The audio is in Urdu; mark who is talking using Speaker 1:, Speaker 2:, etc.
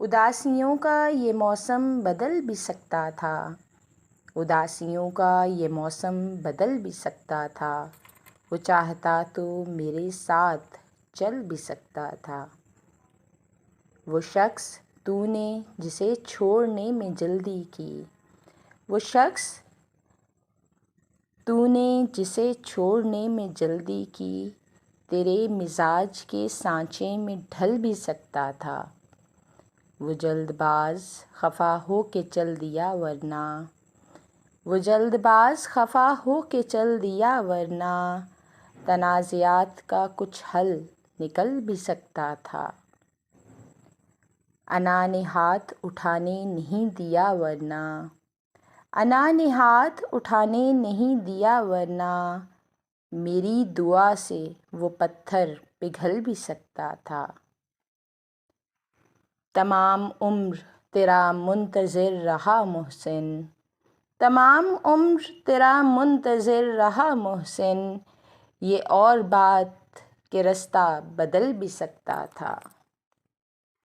Speaker 1: اداسیوں کا یہ موسم بدل بھی سکتا تھا، اداسیوں کا یہ موسم بدل بھی سکتا تھا، وہ چاہتا تو میرے ساتھ چل بھی سکتا تھا۔ وہ شخص تو نے جسے چھوڑنے میں جلدی کی، وہ شخص تو نے جسے چھوڑنے میں جلدی کی، تیرے مزاج کے سانچے میں ڈھل بھی سکتا تھا۔ وہ جلد باز خفا ہو کے چل دیا ورنہ، وہ جلد باز خفا ہو کے چل دیا ورنہ، تنازعات کا کچھ حل نکل بھی سکتا تھا۔ انا نے ہاتھ اٹھانے نہیں دیا ورنہ، انا نے ہاتھ اٹھانے نہیں دیا ورنہ، میری دعا سے وہ پتھر پگھل بھی سکتا تھا۔ تمام عمر تیرا منتظر رہا محسن، تمام عمر تیرا منتظر رہا محسن، یہ اور بات کہ رستہ بدل بھی سکتا تھا۔